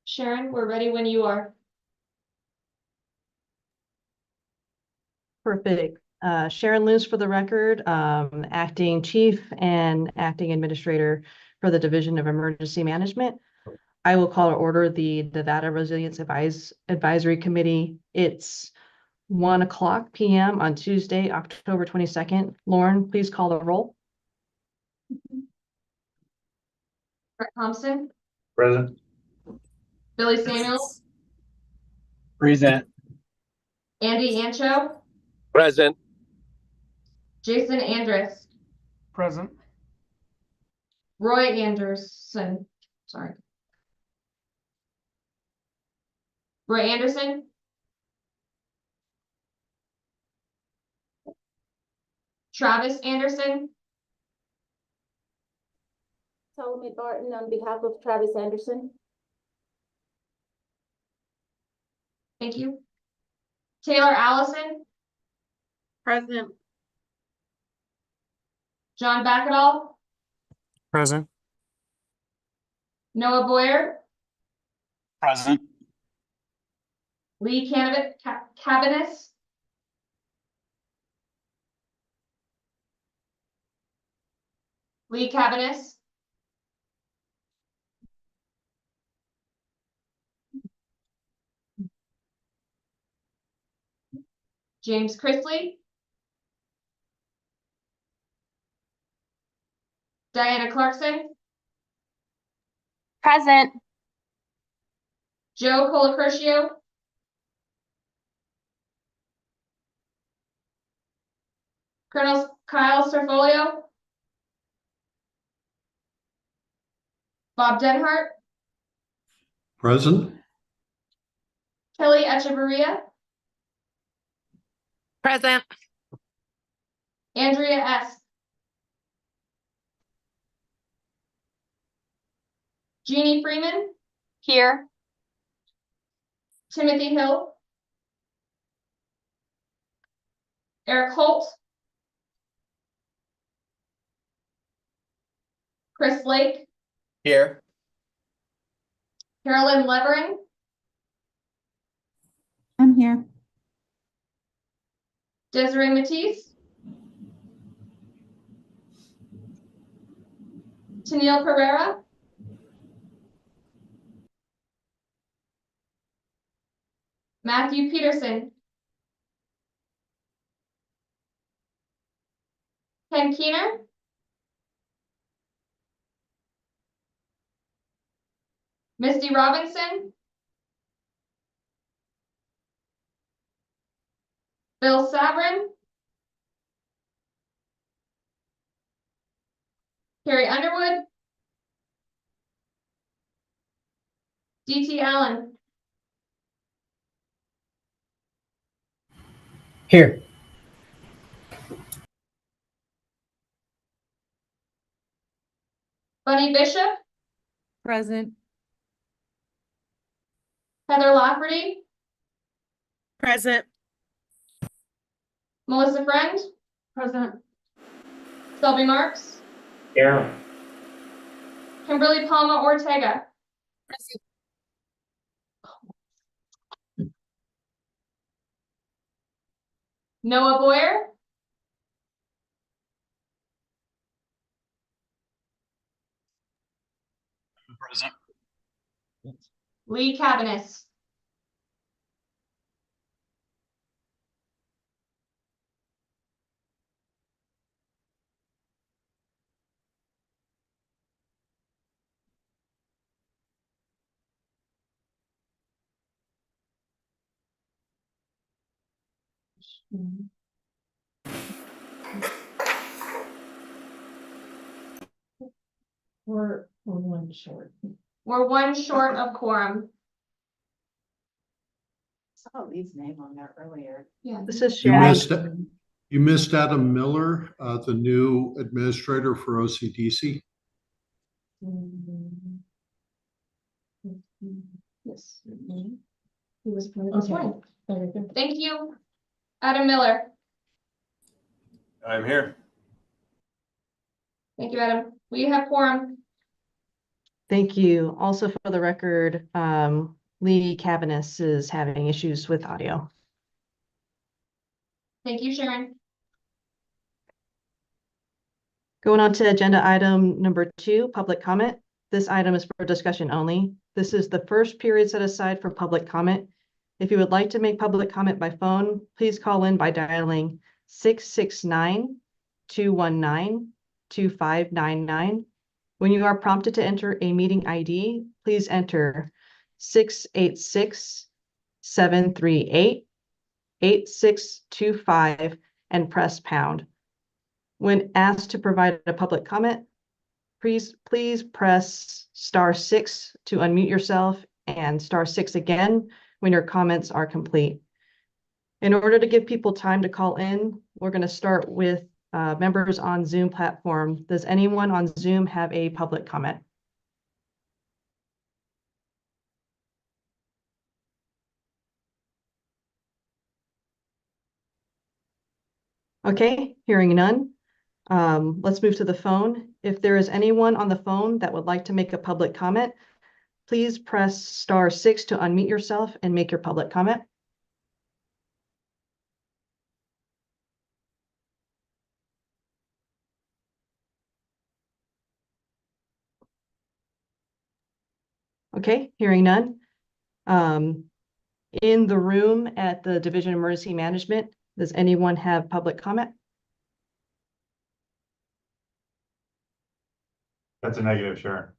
Sharon, we're ready when you are. Perfect. Sharon Luce for the record, acting chief and acting administrator for the Division of Emergency Management. I will call to order the Nevada Resilience Advisory Committee. It's 1:00 p.m. on Tuesday, October 22nd. Lauren, please call the roll. Brett Thompson, Present. Billy Samuels, Present. Andy Ancho, Present. Jason Andrus, Present. Roy Anderson, sorry. Roy Anderson, Travis Anderson, Salome Barton on behalf of Travis Anderson. thank you. Taylor Allison, Present. John Backadall, Present. Noah Boyer, Present. Lee Cabanis, Lee Cabanis, James Chrisley, Diana Clarkson, Present. Joe Colacurcio, Colonel Kyle Serfolio, Bob Denhart, Present. Kelly Echeverria, Present. Andrea S. Jeannie Freeman, Here. Timothy Hill, Eric Holt, Chris Lake, Here. Carolyn Levering, I'm here. Desiree Matisse, Tennille Pereira, Matthew Peterson, Ken Keener, Misty Robinson, Bill Sabrin, Carrie Underwood, DT Allen, Here. Bunny Bishop, Present. Heather Lafferty, Present. Melissa Friend, Present. Selby Marks, Here. Kimberly Palma Ortega, Present. Noah Boyer, Present. Lee Cabanis. We're one short. We're one short of quorum. Saw Lee's name on there earlier. Yeah. This is You Sharon. missed Adam Miller, the new administrator for OCDC. Yes. He was part of this one. Thank you. Adam Miller. I'm here. Thank you, Adam. We have quorum. Thank you. Also for the record, Lee Cabanis is having issues with audio. Thank you, Sharon. Going on to agenda item number 2, public comment. This item is for discussion only. This is the first period set aside for public comment. If you would like to make public comment by phone, please call in by dialing 669-219-2599. When you are prompted to enter a meeting ID, please enter 686-738-8625 and press pound. When asked to provide a public comment, please press *6 to unmute yourself and *6 again when your comments are complete. In order to give people time to call in, we're going to start with members on Zoom platform. Does anyone on Zoom have a public comment? Okay, hearing none. Let's move to the phone. If there is anyone on the phone that would like to make a public comment, please press *6 to unmute yourself and make your public comment. Okay, hearing none. In the room at the Division of Emergency Management, does anyone have public comment? That's a negative, Sharon.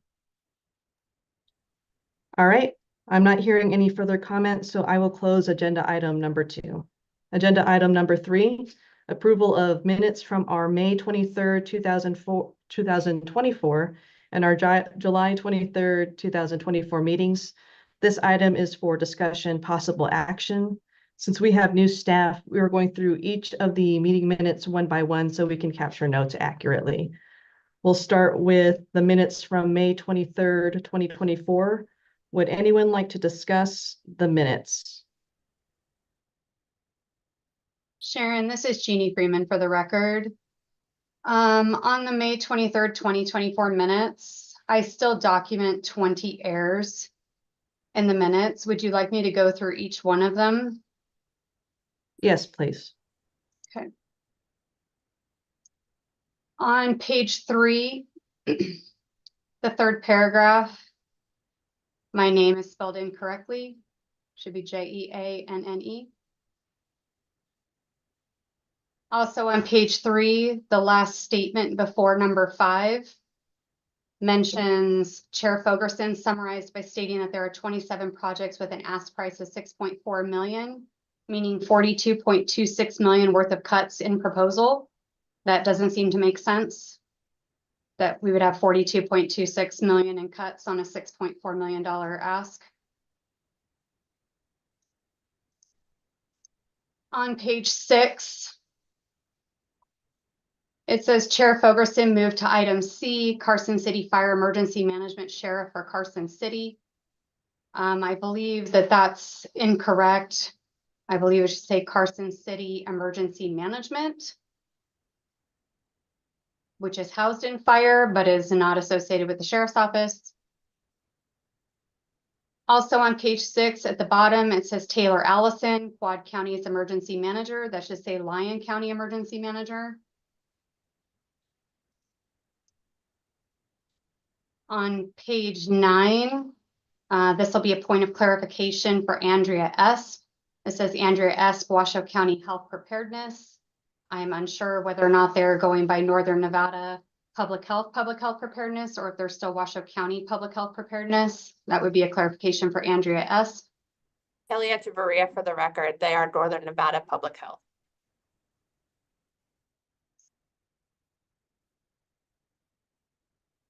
All right, I'm not hearing any further comments, so I will close agenda item number 2. Agenda item number 3, approval of minutes from our May 23rd, 2024 and our July 23rd, 2024 meetings. This item is for discussion, possible action. Since we have new staff, we are going through each of the meeting minutes one by one so we can capture notes accurately. We'll start with the minutes from May 23rd, 2024. Would anyone like to discuss the minutes? Sharon, this is Jeannie Freeman for the record. On the May 23rd, 2024 minutes, I still document 20 errors in the minutes. Would you like me to go through each one of them? Yes, please. Okay. On page 3, the third paragraph, my name is spelled incorrectly. Should be Jeanne. Also on page 3, the last statement before number 5 mentions Chair Fogerson summarized by stating that there are 27 projects with an ask price of 6.4 million, meaning 42.26 million worth of cuts in proposal. That doesn't seem to make sense, that we would have 42.26 million in cuts on a $6.4 million ask. On page 6, it says Chair Fogerson moved to item C, Carson City Fire Emergency Management Sheriff for Carson City. I believe that that's incorrect. I believe it should say Carson City Emergency Management, which is housed in fire, but is not associated with the Sheriff's Office. Also on page 6 at the bottom, it says Taylor Allison, Quad County's Emergency Manager. That should say Lyon County Emergency Manager. On page 9, this will be a point of clarification for Andrea S. It says Andrea S. Washoe County Health Preparedness. I am unsure whether or not they're going by Northern Nevada Public Health Preparedness, or if they're still Washoe County Public Health Preparedness. That would be a clarification for Andrea S. Kelly Echevarria for the record. They are Northern Nevada Public Health.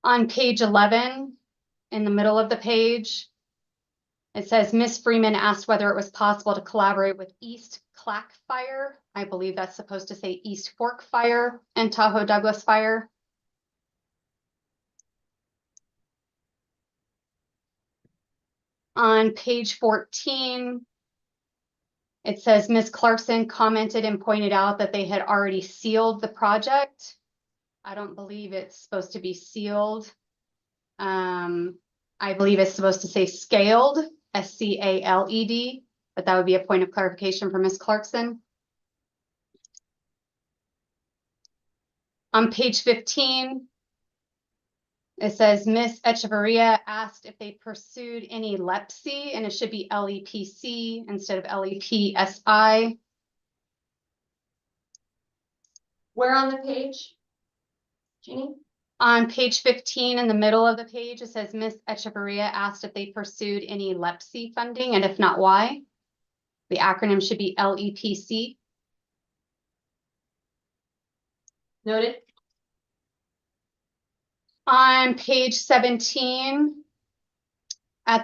On page 11, in the middle of the page, it says Ms. Freeman asked whether it was possible to collaborate with East Clack Fire. I believe that's supposed to say East Fork Fire and Tahoe Douglas Fire. On page 14, it says Ms. Clarkson commented and pointed out that they had already sealed the project. I don't believe it's supposed to be sealed. I believe it's supposed to say scaled, SCALED, but that would be a point of clarification for Ms. Clarkson. On page 15, it says Ms. Echevarria asked if they pursued any LEPC, and it should be LEPC instead of LEPSI. Where on the page? Jeannie? On page 15, in the middle of the page, it says Ms. Echevarria asked if they pursued any LEPC funding, and if not, why. The acronym should be LEPC. Noted. On page 17,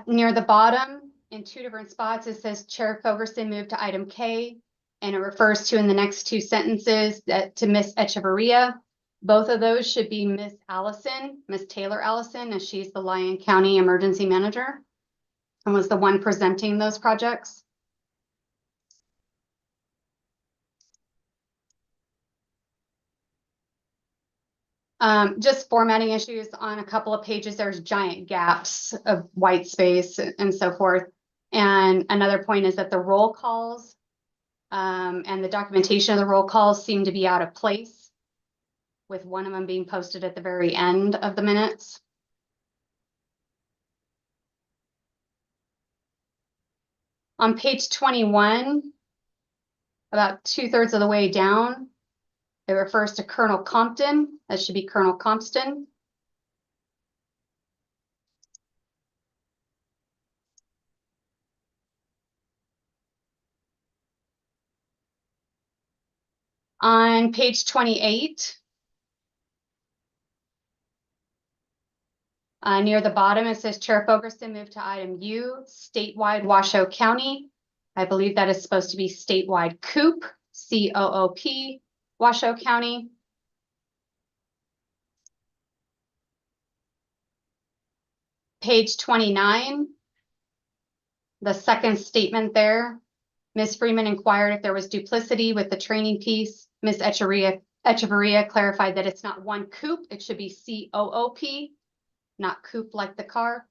near the bottom, in two different spots, it says Chair Fogerson moved to item K, and it refers to in the next two sentences that to Ms. Echevarria. Both of those should be Ms. Allison, Ms. Taylor Allison, as she's the Lyon County Emergency Manager and was the one presenting those projects. Just formatting issues on a couple of pages. There's giant gaps of white space and so forth. And another point is that the roll calls and the documentation of the roll calls seem to be out of place, with one of them being posted at the very end of the minutes. On page 21, about 2/3 of the way down, it refers to Colonel Compton. That should be Colonel Compton. On page 28, near the bottom, it says Chair Fogerson moved to item U, statewide Washoe County. I believe that is supposed to be statewide COOP, COOP, Washoe County. Page 29, the second statement there. Ms. Freeman inquired if there was duplicity with the training piece. Ms. Echevarria clarified that it's not one COOP, it should be COOP, not coupe like the car.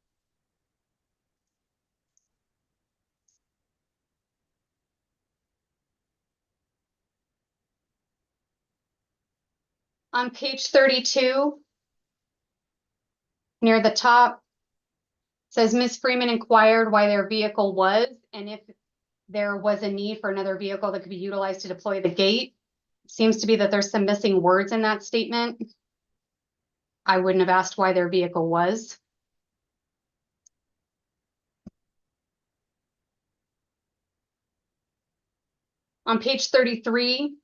On page 32, near the top, says Ms. Freeman inquired why their vehicle was and if there was a need for another vehicle that could be utilized to deploy the gate. It seems to be that there's some missing words in that statement. I wouldn't have asked why their vehicle was. On page 33,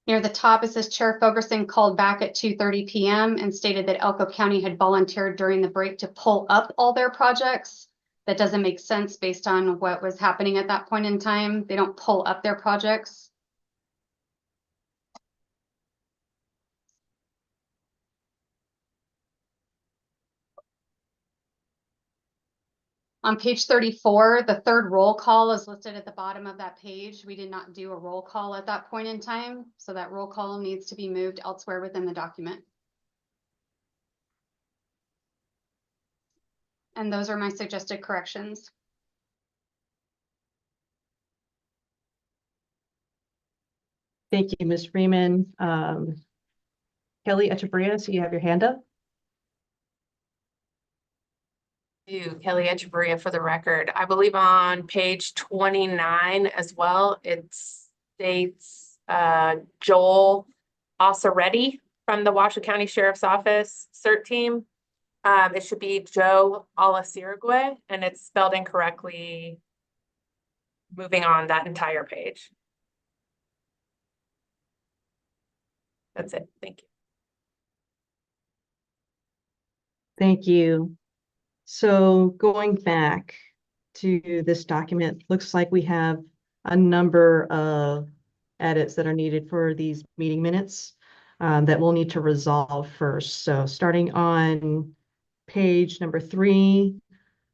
near the top, it says Chair Fogerson called back at 2:30 p.m. and stated that Elko County had volunteered during the break to pull up all their projects. That doesn't make sense based on what was happening at that point in time. They don't pull up their projects. On page 34, the third roll call is listed at the bottom of that page. We did not do a roll call at that point in time, so that roll call needs to be moved elsewhere within the document. And those are my suggested corrections. Thank you, Ms. Freeman. Kelly Echevarria, so you have your hand up. Kelly Echevarria for the record. I believe on page 29 as well, it states Joel Ossoretti from the Washoe County Sheriff's Office CERT team. It should be Joe Alasirgue, and it's spelled incorrectly. Moving on that entire page. That's it. Thank you. Thank you. So going back to this document, looks like we have a number of edits that are needed for these meeting minutes that we'll need to resolve first. So starting on page number 3,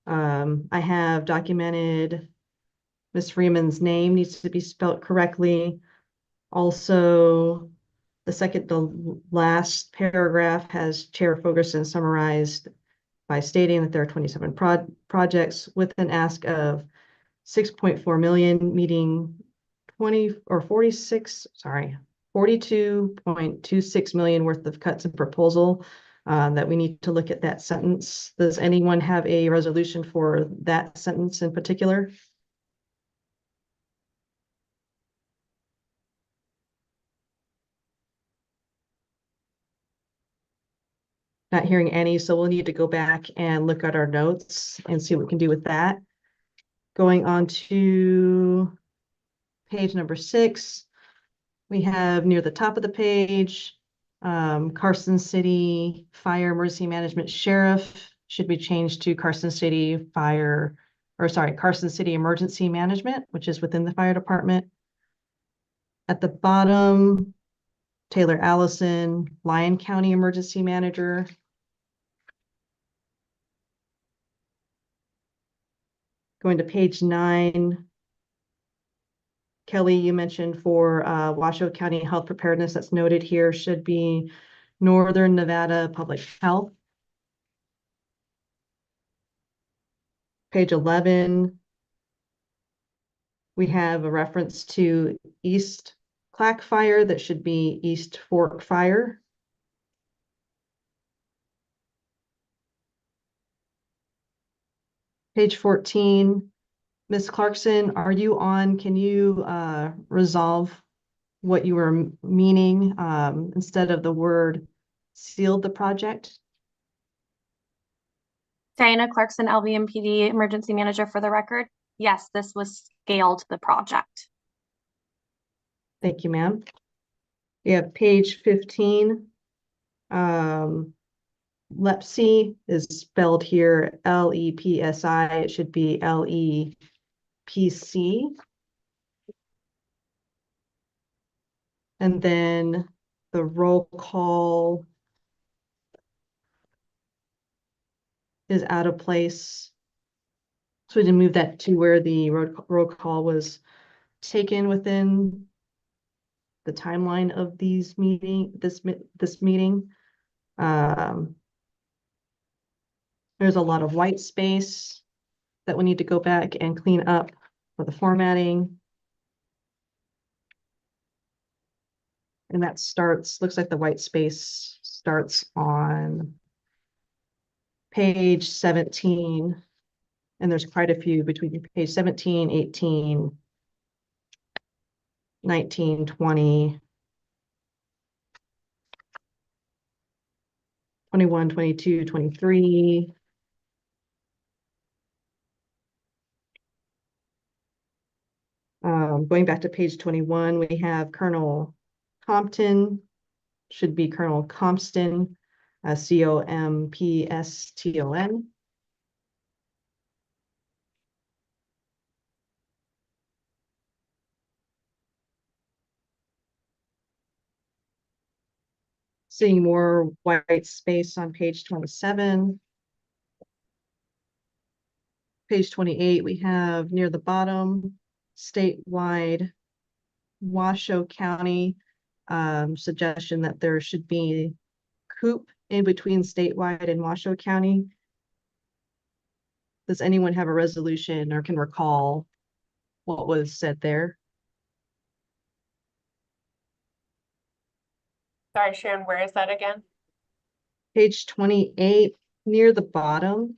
I have documented Ms. Freeman's name needs to be spelled correctly. Also, the last paragraph has Chair Fogerson summarized by stating that there are 27 projects with an ask of 6.4 million, meeting 42.26 million worth of cuts in proposal, that we need to look at that sentence. Does anyone have a resolution for that sentence in particular? Not hearing any, so we'll need to go back and look at our notes and see what we can do with that. Going on to page number 6, we have near the top of the page, Carson City Fire Emergency Management Sheriff should be changed to Carson City Carson City Emergency Management, which is within the fire department. At the bottom, Taylor Allison, Lyon County Emergency Manager. Going to page 9. Kelly, you mentioned for Washoe County Health Preparedness, that's noted here, should be Northern Nevada Public Health. Page 11. We have a reference to East Clack Fire, that should be East Fork Fire. Page 14, Ms. Clarkson, are you on? Can you resolve what you were meaning instead of the word sealed the project? Diana Clarkson, LVMPD Emergency Manager for the record. Yes, this was scaled the project. Thank you, ma'am. We have page 15. Lepsy is spelled here Lepsi. It should be Lepc. And then the roll call is out of place. So we didn't move that to where the roll call was taken within the timeline of this meeting. There's a lot of white space that we need to go back and clean up for the formatting. And that looks like the white space starts on page 17. And there's quite a few between page 17, 18, 19, 20, 21, 22, 23. Going back to page 21, we have Colonel Compton, should be Colonel Compston, Compston. Seeing more white space on page 27. Page 28, we have near the bottom, statewide, Washoe County, suggestion that there should be COOP in between statewide and Washoe County. Does anyone have a resolution or can recall what was said there? Sorry, Sharon, where is that again? Page 28, near the bottom,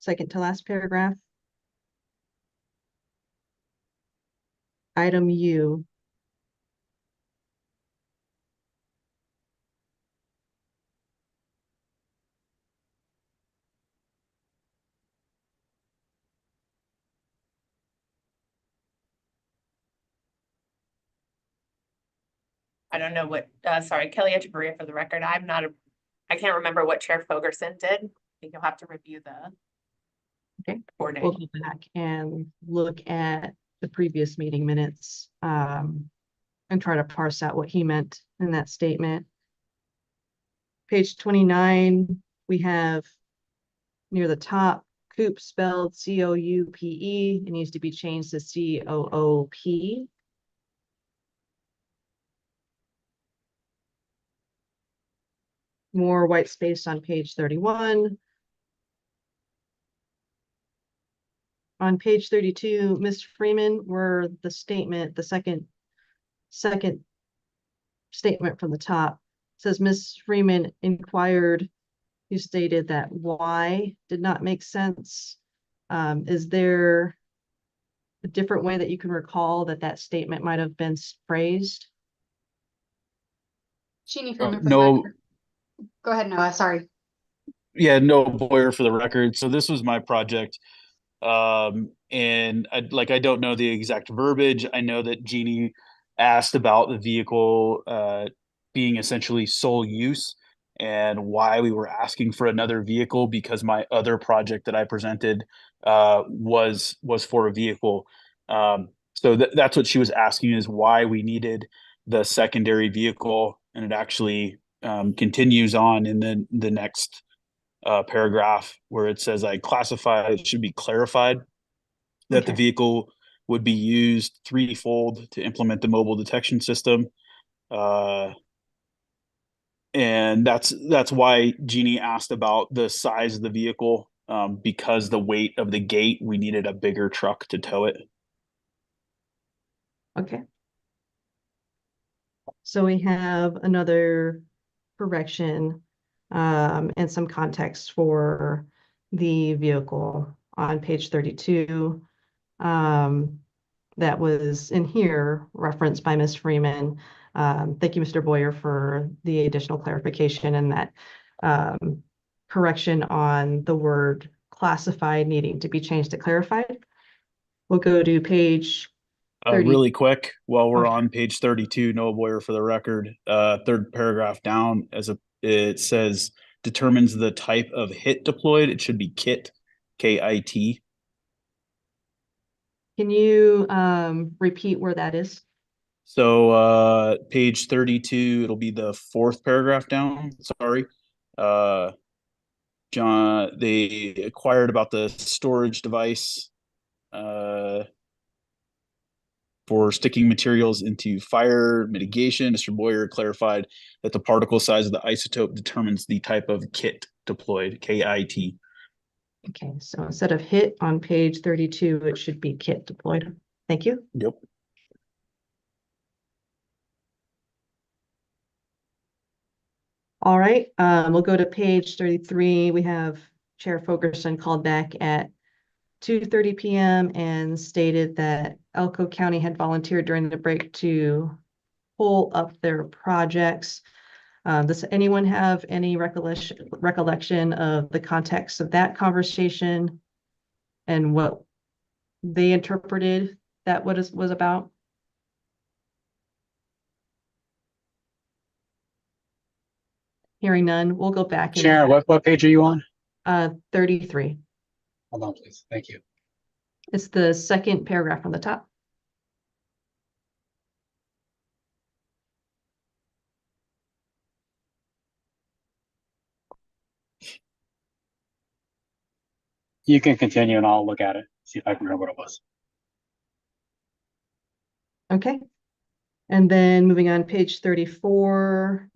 second to last paragraph. Item U. I don't know what, sorry, Kelly Echeverria for the record. I can't remember what Chair Fogerson did. I think you'll have to review the. Okay, board we'll name. go back and look at the previous meeting minutes and try to parse out what he meant in that statement. Page 29, we have near the top, COOP spelled C-O-U-P-E. It needs to be changed to C-O-O-P. more white space on page 31. On page 32, Ms. Freeman, were the statement, the second statement from the top says Ms. Freeman inquired, you stated that why did not make sense. Is there a different way that you can recall that statement might have been phrased? Jeannie Freeman for the No, record. Go ahead, Noah, sorry. yeah, no Boyer for the record. So this was my project. And I don't know the exact verbiage. I know that Jeannie asked about the vehicle being essentially sole use and why we were asking for another vehicle, because my other project that I presented was for a vehicle. So that's what she was asking, is why we needed the secondary vehicle, and it actually continues on in the next paragraph where it says it should be clarified that the Okay. vehicle would be used threefold to implement the mobile detection system. And that's why Jeannie asked about the size of the vehicle, because the weight of the gate, we needed a bigger truck to tow it. Okay. So we have another correction and some context for the vehicle on page 32. That was in here referenced by Ms. Freeman. Thank you, Mr. Boyer, for the additional clarification and that correction on the word classified needing to be changed to clarified. We'll go to page 30. Really quick, while we're Okay. on page 32, Noah Boyer for the record, third paragraph down, it says determines the type of hit deployed. It should be kit, KIT. Can you repeat where that is? So page 32, it'll be the fourth paragraph down. Sorry. John, they acquired about the storage device for sticking materials into fire mitigation. Mr. Boyer clarified that the particle size of the isotope determines the type of kit deployed, KIT. Okay, so instead of hit on page 32, it should be kit deployed. Thank you. Yep. All right, we'll go to page 33. We have Chair Fogerson called back at 2:30 p.m. and stated that Elko County had volunteered during the break to pull up their projects. Does anyone have any recollection of the context of that conversation and what they interpreted that was about? Hearing none, we'll go back. Sharon, what page are you on? 33. Hold on, please. Thank you. It's the second paragraph from the top. You can continue and I'll look at it, see if I can remember what it was. Okay. And then moving on, page 34,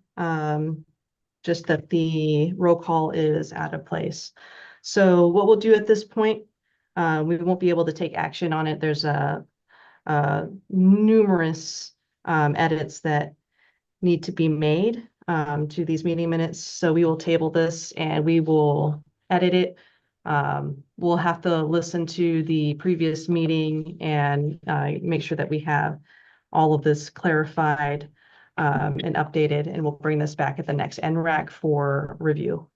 just that the roll call is out of place. So what we'll do at this point, we won't be able to take action on it. There's numerous edits that need to be made to these meeting minutes. So we will table this and we will edit it. We'll have to listen to the previous meeting and make sure that we have all of this clarified and updated, and we'll bring this back at the next NRAC for review.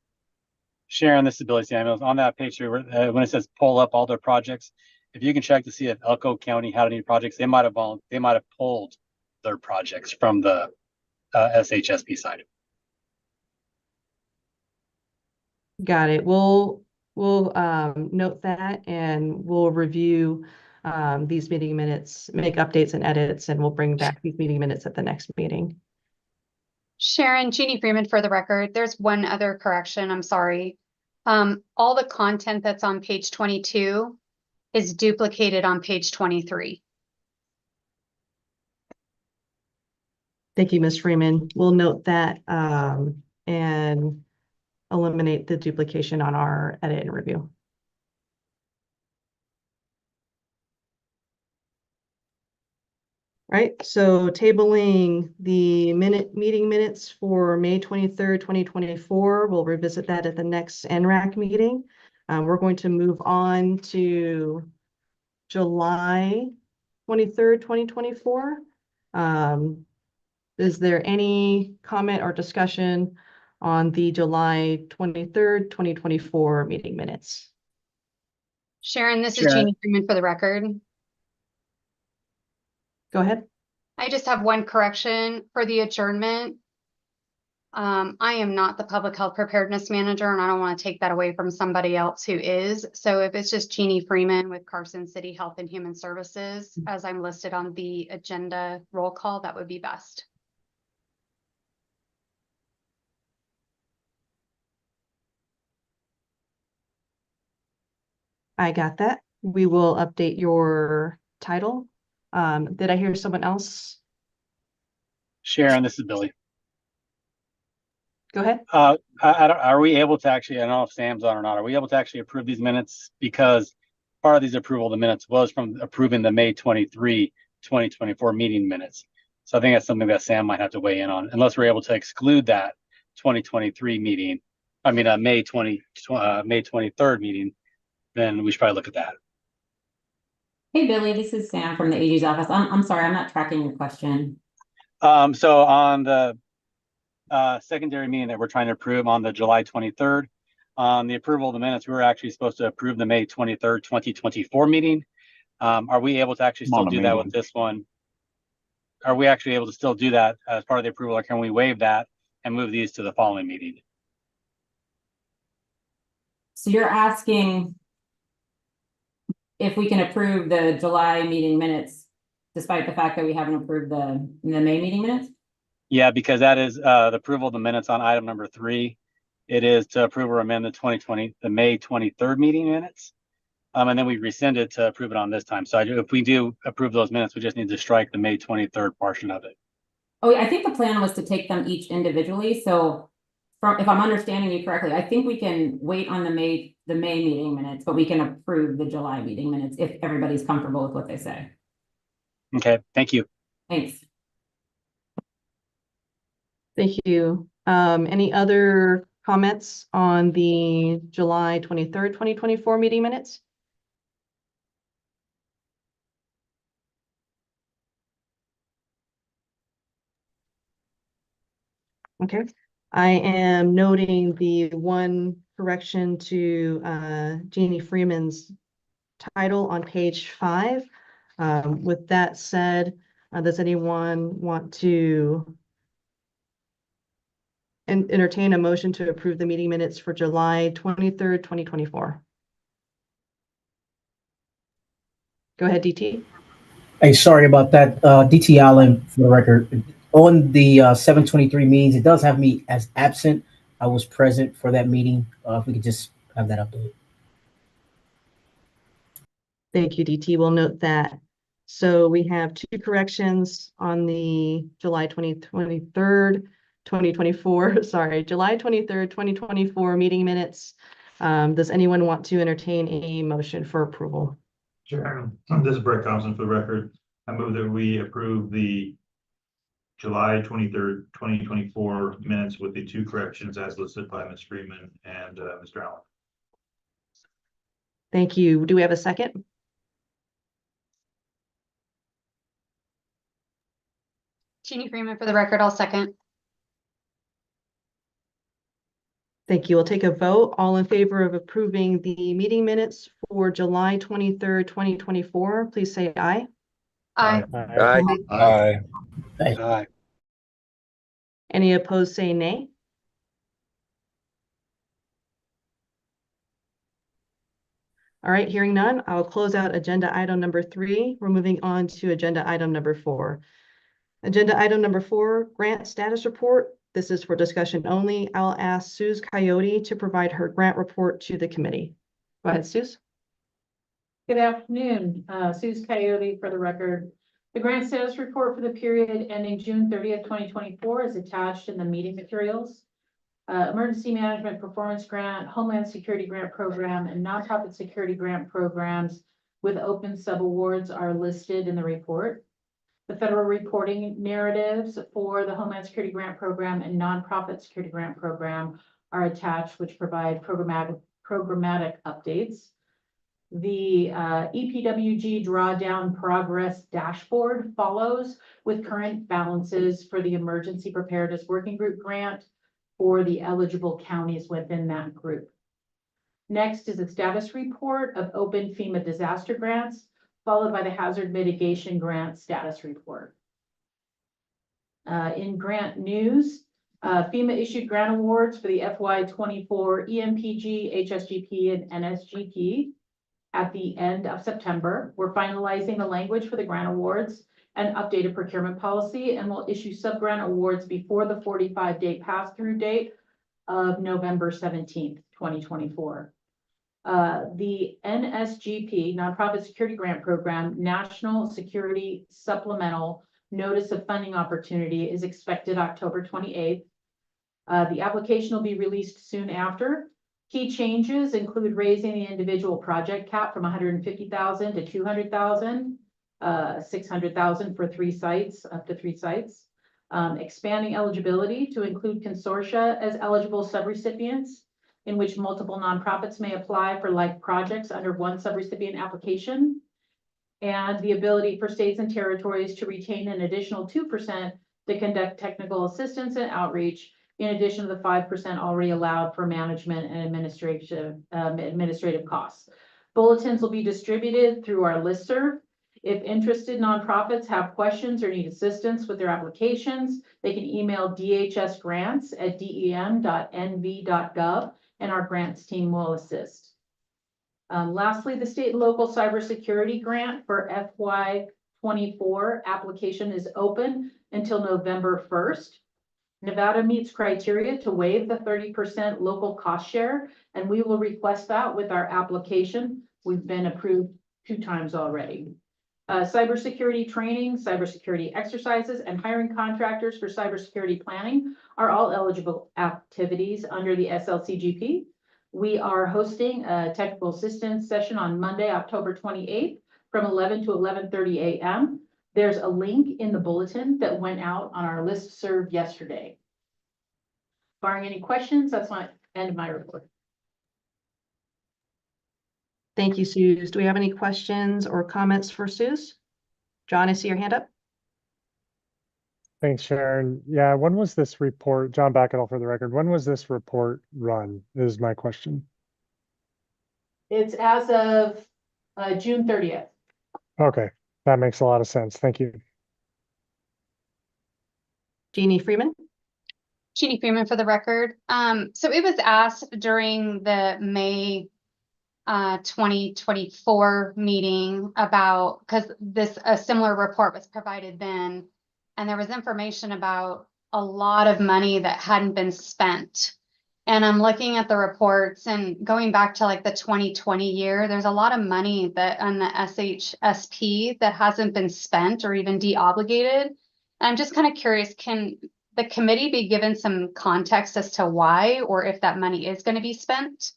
Sharon, this is Billy Samuels. On that page here, when it says pull up all their projects, if you can check to see if Elko County had any projects, they might have pulled their projects from the SHSP side. Got it. We'll note that and we'll review these meeting minutes, make updates and edits, and we'll bring back these meeting minutes at the next meeting. Sharon, Jeannie Freeman for the record. There's one other correction, I'm sorry. All the content that's on page 22 is duplicated on page 23. Thank you, Ms. Freeman. We'll note that and eliminate the duplication on our edit and review. Right, so tabling the meeting minutes for May 23rd, 2024. We'll revisit that at the next NRAC meeting. We're going to move on to July 23rd, 2024. Is there any comment or discussion on the July 23rd, 2024 meeting minutes? Sharon, this is Sharon. Jeannie Freeman for the record. Go ahead. I just have one correction for the adjournment. I am not the public health preparedness manager, and I don't want to take that away from somebody else who is. So if it's just Jeannie Freeman with Carson City Health and Human Services, as I'm listed on the agenda roll call, that would be best. I got that. We will update your title. Did I hear someone else? Sharon, this is Billy. Go ahead. I don't, are we able to actually, I don't know if Sam's on or not, are we able to actually approve these minutes? Because part of these approval of the minutes was from approving the May 23, 2024 meeting minutes. So I think that's something that Sam might have to weigh in on, unless we're able to exclude that 2023 meeting. I mean, May 23rd meeting, then we should probably look at that. Hey, Billy, this is Sam from the AG's office. I'm sorry, I'm not tracking your question. So on the secondary meeting that we're trying to approve on the July 23rd, on the approval of the minutes, we were actually supposed to approve the May 23rd, 2024 meeting. Are we able to actually still do that with this one? Are we actually able to still do that as part of the approval, or can we waive that and move these to the following meeting? So you're asking if we can approve the July meeting minutes, despite the fact that we haven't approved the May meeting minutes? Yeah, because that is the approval of the minutes on item number 3. It is to approve or amend the May 23rd meeting minutes. And then we rescind it to approve it on this time. So if we do approve those minutes, we just need to strike the May 23rd portion of it. Oh, I think the plan was to take them each individually. So if I'm understanding you correctly, I think we can wait on the May meeting minutes, but we can approve the July meeting minutes if everybody's comfortable with what they say. Okay, thank you. Thanks. Thank you. Any other comments on the July 23rd, 2024 meeting minutes? Okay, I am noting the one correction to Jeannie Freeman's title on page 5. With that said, does anyone want to entertain a motion to approve the meeting minutes for July 23rd, 2024? Go ahead, DT. Hey, sorry about that. DT Allen for the record. On the 723 meetings, it does have me as absent. I was present for that meeting. If we could just have that updated. Thank you, DT. We'll note that. So we have 2 corrections on the July 23rd, 2024, sorry, July 23rd, 2024 meeting minutes. Does anyone want to entertain a motion for approval? Sure. This is Brett Thompson for the record. I move that we approve the July 23rd, 2024 minutes with the 2 corrections as listed by Ms. Freeman and Mr. Allen. Thank you. Do we have a second? Jeannie Freeman for the record, I'll second. Thank you. We'll take a vote. All in favor of approving the meeting minutes for July 23rd, 2024, please say aye. Aye. Aye. Aye. Any opposed, say nay. All right, hearing none, I'll close out agenda item number 3. We're moving on to agenda item number 4. Agenda item number 4, grant status report. This is for discussion only. I'll ask Suze Coyote to provide her grant report to the committee. Go ahead, Suze. Good afternoon, Suze Coyote for the record. The grant status report for the period ending June 30th, 2024 is attached in the meeting materials. Emergency Management Performance Grant, Homeland Security Grant Program, and Nonprofit Security Grant Programs with open subawards are listed in the report. The federal reporting narratives for the Homeland Security Grant Program and Nonprofit Security Grant Program are attached, which provide programmatic updates. The EPWG drawdown progress dashboard follows with current balances for the Emergency Preparedness Working Group grant for the eligible counties within that group. Next is a status report of open FEMA disaster grants, followed by the hazard mitigation grant status report. In grant news, FEMA issued grant awards for the FY24 EMPG, HSGP, and NSGP at the end of September. We're finalizing the language for the grant awards and updated procurement policy, and will issue sub-grant awards before the 45-day pass-through date of November 17th, 2024. The NSGP, Nonprofit Security Grant Program, National Security Supplemental Notice of Funding Opportunity is expected October 28th. The application will be released soon after. Key changes include raising the individual project cap from 150,000 to 200,000, 600,000 for 3 sites, up to 3 sites. Expanding eligibility to include consortia as eligible subrecipients, in which multiple nonprofits may apply for like projects under one subrecipient application. And the ability for states and territories to retain an additional 2% to conduct technical assistance and outreach, in addition to the 5% already allowed for management and administrative costs. Bulletins will be distributed through our listserv. If interested nonprofits have questions or need assistance with their applications, they can email dhsgrants@dem.nv.gov, and our grants team will assist. Lastly, the state and local cybersecurity grant for FY24 application is open until November 1st. Nevada meets criteria to waive the 30% local cost share, and we will request that with our application. We've been approved 2 times already. Cybersecurity training, cybersecurity exercises, and hiring contractors for cybersecurity planning are all eligible activities under the SLCGP. We are hosting a technical assistance session on Monday, October 28th from 11 to 11:30 a.m. There's a link in the bulletin that went out on our listserv yesterday. Barring any questions, that's my end of my report. Thank you, Suze. Do we have any questions or comments for Suze? John, I see your hand up. Thanks, Sharon. Yeah, when was this report, John Backettle for the record, when was this report run, is my question. It's as of June 30th. Okay, that makes a lot of sense. Thank you. Jeannie Freeman. Jeannie Freeman for the record. So it was asked during the May 2024 meeting about, because a similar report was provided then, and there was information about a lot of money that hadn't been spent. And I'm looking at the reports and going back to like the 2020 year, there's a lot of money that on the SHSP that hasn't been spent or even de-obligated. I'm just kind of curious, can the committee be given some context as to why, or if that money is going to be spent?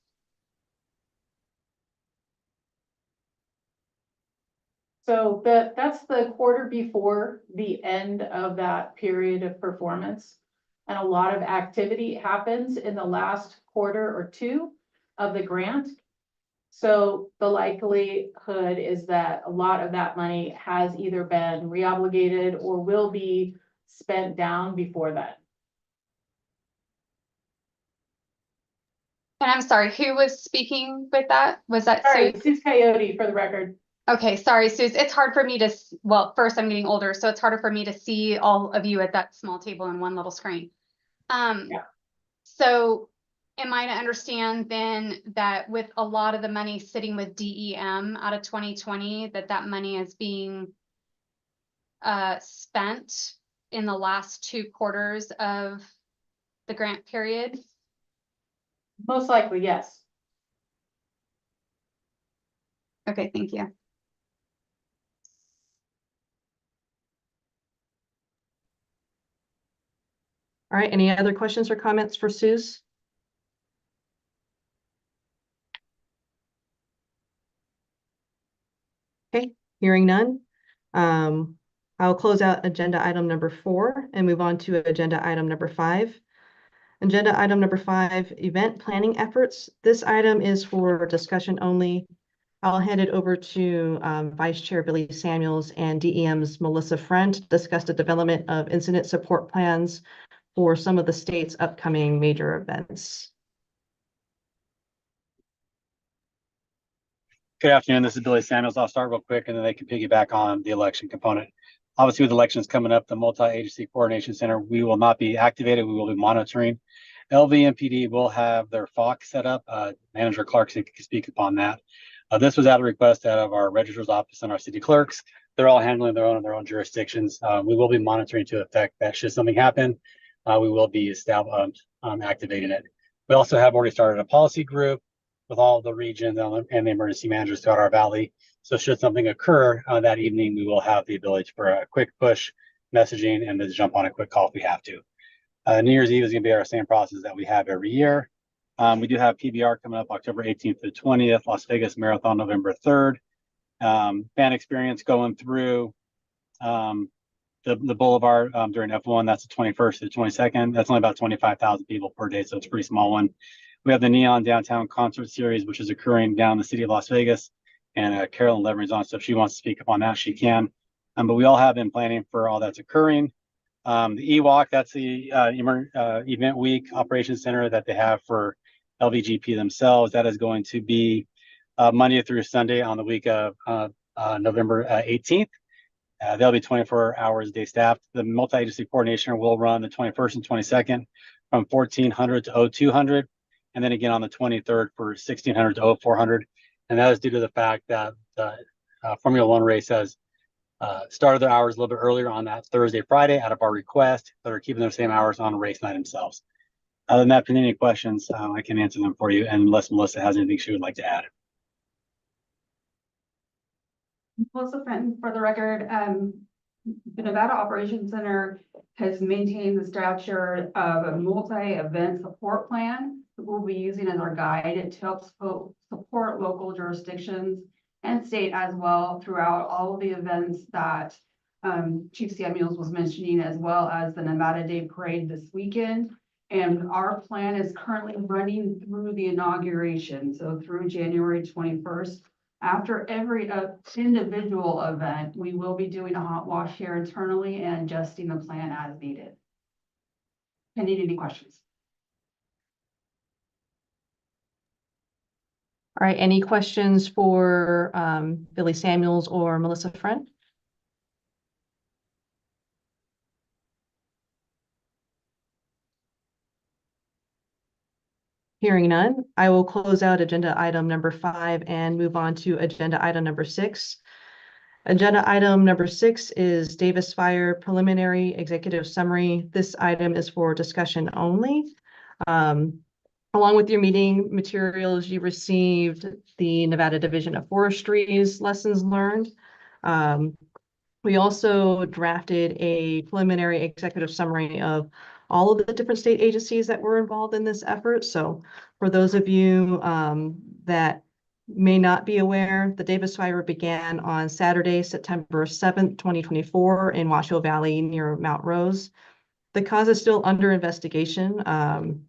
So that's the quarter before the end of that period of performance. And a lot of activity happens in the last quarter or 2 of the grant. So the likelihood is that a lot of that money has either been reobligated or will be spent down before that. And I'm sorry, who was speaking with that? Was that Sorry, Suze? Suze Coyote for the record. Okay, sorry, Suze. It's hard for me to, well, first I'm getting older, so it's harder for me to see all of you at that small table in one little screen. Yeah. So am I to understand then that with a lot of the money sitting with DEM out of 2020, that money is being spent in the last 2 quarters of the grant period? Most likely, yes. Okay, thank you. All right, any other questions or comments for Suze? Okay, hearing none. I'll close out agenda item number 4 and move on to agenda item number 5. Agenda item number 5, event planning efforts. This item is for discussion only. I'll hand it over to Vice Chair Billy Samuels and DEM's Melissa Friend to discuss the development of incident support plans for some of the state's upcoming major events. Good afternoon. This is Billy Samuels. I'll start real quick and then they can piggyback on the election component. Obviously, with elections coming up, the Multi-Agency Coordination Center, we will not be activated. We will be monitoring. LVMPD will have their FOC set up. Manager Clark can speak upon that. This was at a request out of our registrar's office and our city clerks. They're all handling their own jurisdictions. We will be monitoring to effect that should something happen, we will be activating it. We also have already started a policy group with all the regions and the emergency managers throughout our valley. So should something occur that evening, we will have the ability for a quick push messaging and to jump on a quick call if we have to. New Year's Eve is going to be our same process that we have every year. We do have PBR coming up October 18th to 20th, Las Vegas Marathon November 3rd. Fan experience going through the Boulevard during F1. That's the 21st to the 22nd. That's only about 25,000 people per day, so it's a pretty small one. We have the Neon Downtown Concert Series, which is occurring down in the city of Las Vegas. And Carolyn Levering's on, so if she wants to speak upon that, she can. But we all have been planning for all that's occurring. The EWalk, that's the event week operations center that they have for LVGP themselves. That is going to be Monday through Sunday on the week of November 18th. They'll be 24 hours a day staffed. The multi-agency coordination will run the 21st and 22nd from 1400 to 0200. And then again on the 23rd for 1600 to 0400. And that is due to the fact that the Formula One race has started their hours a little bit earlier on that Thursday, Friday out of our request. They're keeping their same hours on race night themselves. Other than that, if you need any questions, I can answer them for you, and unless Melissa has anything she would like to add. Melissa Fenton, for the record, the Nevada Operations Center has maintained the stature of a multi-event support plan that we'll be using as our guide to help support local jurisdictions and state as well throughout all of the events that Chief Samuels was mentioning, as well as the Nevada Day Parade this weekend. And our plan is currently running through the inauguration, so through January 21st. After every individual event, we will be doing a hot wash here internally and adjusting the plan as needed. Any questions? All right, any questions for Billy Samuels or Melissa Friend? Hearing none, I will close out agenda item number 5 and move on to agenda item number 6. Agenda item number 6 is Davis Fire Preliminary Executive Summary. This item is for discussion only. Along with your meeting materials, you received the Nevada Division of Forestry's lessons learned. We also drafted a preliminary executive summary of all of the different state agencies that were involved in this effort. So for those of you that may not be aware, the Davis Fire began on Saturday, September 7th, 2024 in Washoe Valley near Mount Rose. The cause is still under investigation.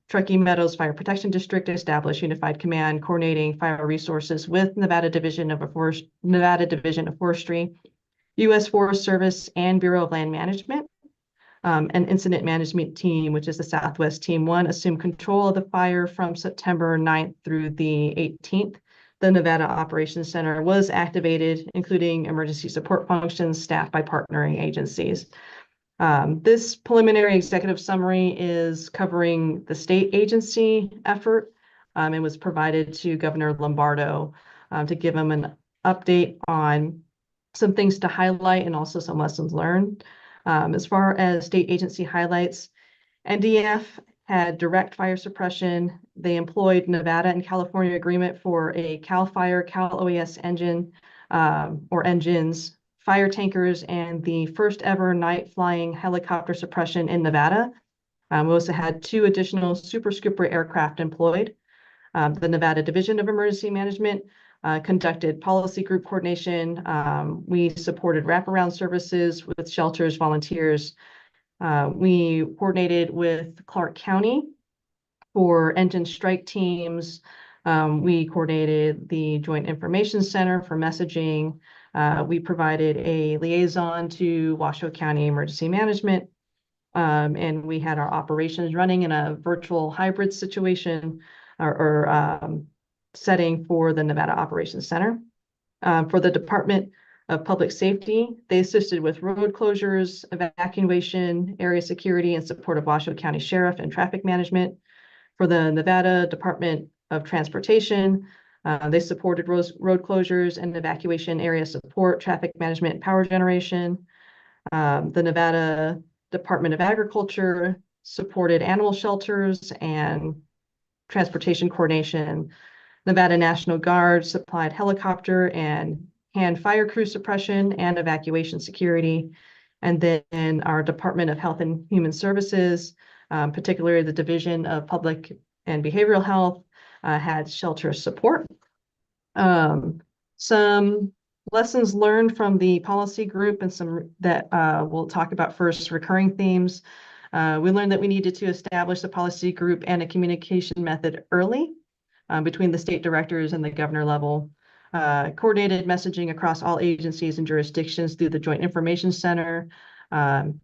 Truckee Meadows Fire Protection District established unified command coordinating fire resources with Nevada Division of Forestry, U.S. Forest Service, and Bureau of Land Management. An incident management team, which is the Southwest Team 1, assumed control of the fire from September 9th through the 18th. The Nevada Operations Center was activated, including emergency support functions staffed by partnering agencies. This preliminary executive summary is covering the state agency effort and was provided to Governor Lombardo to give him an update on some things to highlight and also some lessons learned. As far as state agency highlights, NDF had direct fire suppression. They employed Nevada and California agreement for a CAL FIRE, Cal OES engine or engines, fire tankers, and the first ever night flying helicopter suppression in Nevada. We also had 2 additional Super Scooper aircraft employed. The Nevada Division of Emergency Management conducted policy group coordination. We supported wraparound services with shelters, volunteers. We coordinated with Clark County for engine strike teams. We coordinated the Joint Information Center for messaging. We provided a liaison to Washoe County Emergency Management. And we had our operations running in a virtual hybrid situation or setting for the Nevada Operations Center. For the Department of Public Safety, they assisted with road closures, evacuation, area security, and support of Washoe County Sheriff and traffic management. For the Nevada Department of Transportation, they supported road closures and evacuation area support, traffic management, and power generation. The Nevada Department of Agriculture supported animal shelters and transportation coordination. Nevada National Guard supplied helicopter and hand fire crew suppression and evacuation security. And then our Department of Health and Human Services, particularly the Division of Public and Behavioral Health, had shelter support. Some lessons learned from the policy group and some that we'll talk about first, recurring themes. We learned that we needed to establish a policy group and a communication method early between the state directors and the governor level. Coordinated messaging across all agencies and jurisdictions through the Joint Information Center. Have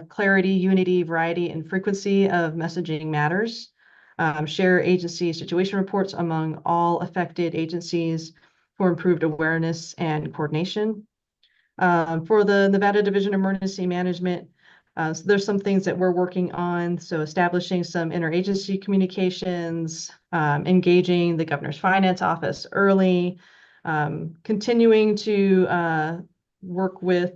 clarity, unity, variety, and frequency of messaging matters. Share agency situation reports among all affected agencies for improved awareness and coordination. For the Nevada Division of Emergency Management, so there's some things that we're working on. So establishing some interagency communications, engaging the governor's finance office early, continuing to work with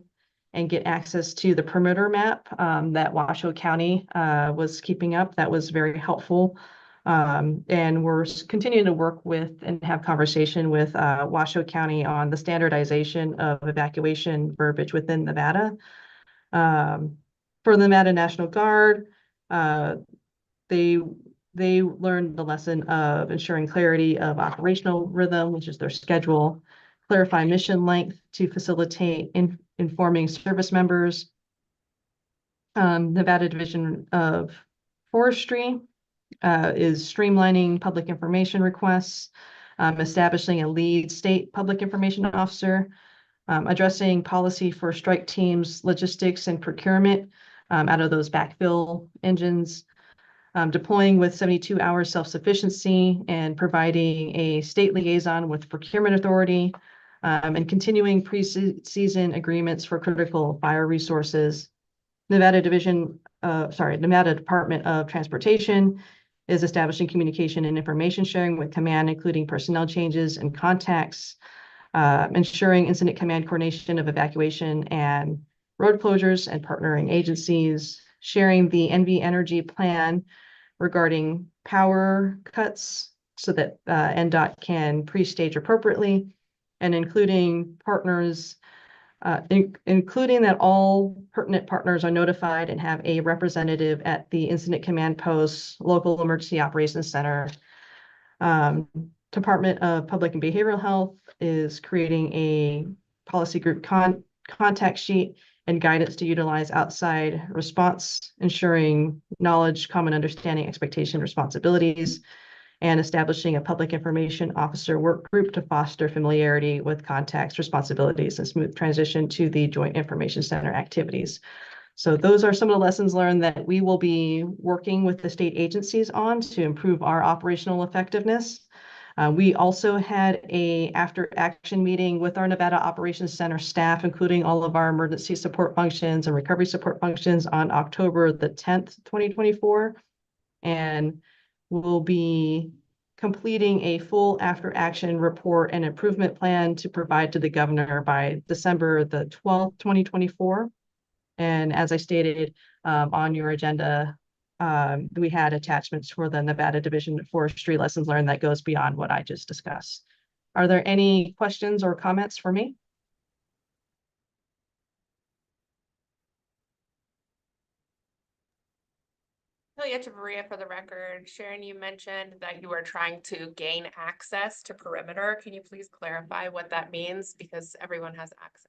and get access to the perimeter map that Washoe County was keeping up. That was very helpful. And we're continuing to work with and have conversation with Washoe County on the standardization of evacuation verbiage within Nevada. For the Nevada National Guard, they learned the lesson of ensuring clarity of operational rhythm, which is their schedule, clarify mission length to facilitate informing service members. Nevada Division of Forestry is streamlining public information requests, establishing a lead state public information officer, addressing policy for strike teams, logistics, and procurement out of those backfill engines, deploying with 72-hour self-sufficiency and providing a state liaison with procurement authority, and continuing pre-season agreements for critical fire resources. Nevada Department of Transportation is establishing communication and information sharing with command, including personnel changes and contacts, ensuring incident command coordination of evacuation and road closures and partnering agencies, sharing the NV Energy plan regarding power cuts so that NDOT can pre-stage appropriately, and including partners, including that all pertinent partners are notified and have a representative at the Incident Command Post, Local Emergency Operations Center. Department of Public and Behavioral Health is creating a policy group contact sheet and guidance to utilize outside response, ensuring knowledge, common understanding, expectation, responsibilities, and establishing a public information officer work group to foster familiarity with contacts, responsibilities, and smooth transition to the Joint Information Center activities. So those are some of the lessons learned that we will be working with the state agencies on to improve our operational effectiveness. We also had a after action meeting with our Nevada Operations Center staff, including all of our emergency support functions and recovery support functions on October the 10th, 2024. And we'll be completing a full after action report and improvement plan to provide to the governor by December the 12th, 2024. And as I stated on your agenda, we had attachments for the Nevada Division of Forestry lessons learned that goes beyond what I just discussed. Are there any questions or comments for me? Kelly Echeverria for the record. Sharon, you mentioned that you were trying to gain access to perimeter. Can you please clarify what that means? Because everyone has access.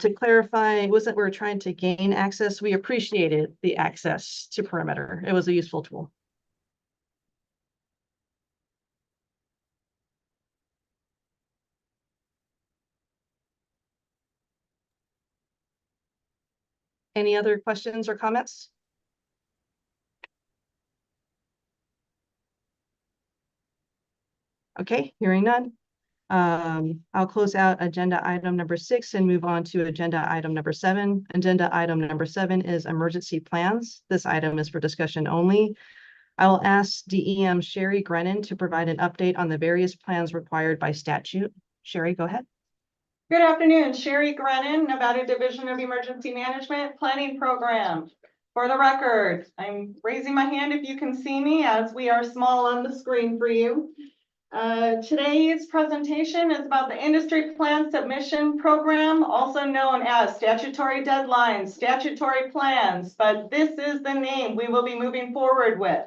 To clarify, it wasn't we were trying to gain access. We appreciated the access to perimeter. It was a useful tool. Any other questions or comments? Okay, hearing none. I'll close out agenda item number 6 and move on to agenda item number 7. Agenda item number 7 is emergency plans. This item is for discussion only. I will ask DEM Sherry Grennan to provide an update on the various plans required by statute. Sherry, go ahead. Good afternoon, Sherry Grennan, Nevada Division of Emergency Management Planning Program. For the record, I'm raising my hand if you can see me, as we are small on the screen for you. Today's presentation is about the Industry Plan Submission Program, also known as statutory deadlines, statutory plans, but this is the name we will be moving forward with.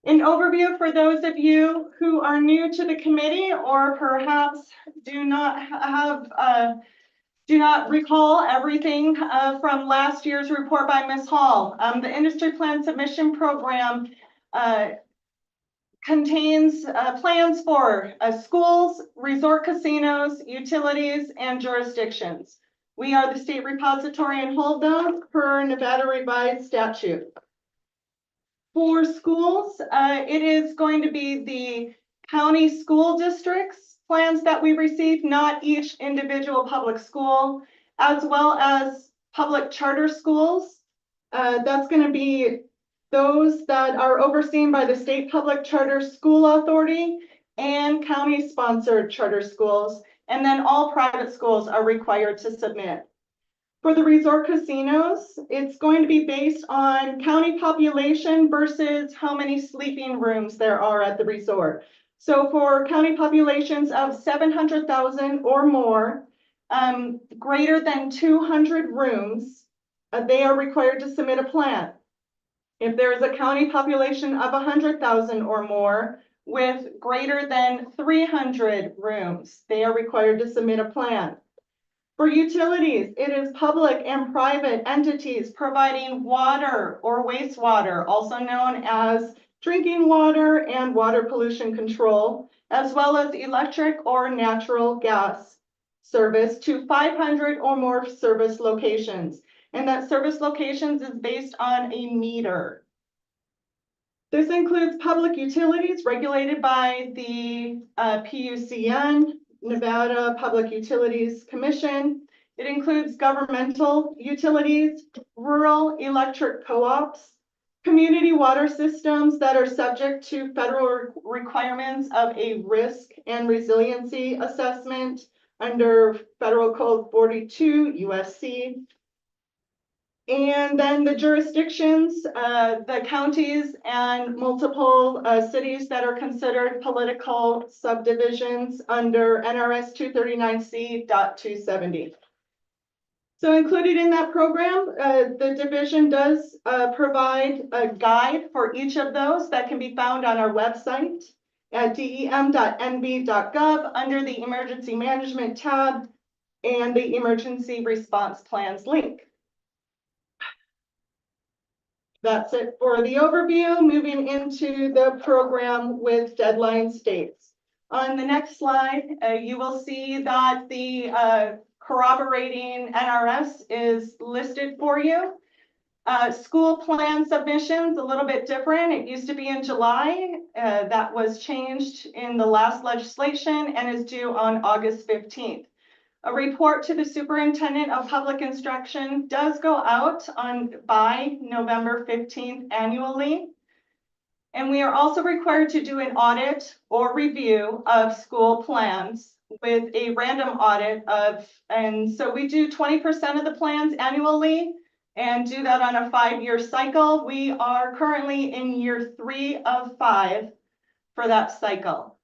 An overview for those of you who are new to the committee or perhaps do not recall everything from last year's report by Ms. Hall. The Industry Plan Submission Program contains plans for schools, resort casinos, utilities, and jurisdictions. We are the state repository and hold those per Nevada revised statute. For schools, it is going to be the county school districts plans that we receive, not each individual public school, as well as public charter schools. That's going to be those that are overseen by the State Public Charter School Authority and county-sponsored charter schools, and then all private schools are required to submit. For the resort casinos, it's going to be based on county population versus how many sleeping rooms there are at the resort. So for county populations of 700,000 or more, greater than 200 rooms, they are required to submit a plan. If there is a county population of 100,000 or more with greater than 300 rooms, they are required to submit a plan. For utilities, it is public and private entities providing water or wastewater, also known as drinking water and water pollution control, as well as electric or natural gas service to 500 or more service locations. And that service locations is based on a meter. This includes public utilities regulated by the PUCN, Nevada Public Utilities Commission. It includes governmental utilities, rural electric co-ops, community water systems that are subject to federal requirements of a risk and resiliency assessment under Federal Code 42 USC. And then the jurisdictions, the counties and multiple cities that are considered political subdivisions under NRS 239C.270. So included in that program, the division does provide a guide for each of those that can be found on our website at dem.nv.gov under the Emergency Management tab and the Emergency Response Plans link. That's it for the overview. Moving into the program with deadline states. On the next slide, you will see that the corroborating NRS is listed for you. School plan submissions, a little bit different. It used to be in July. That was changed in the last legislation and is due on August 15th. A report to the Superintendent of Public Instruction does go out by November 15th annually. And we are also required to do an audit or review of school plans with a random audit and so we do 20% of the plans annually and do that on a 5-year cycle. We are currently in year 3 of 5 for that cycle.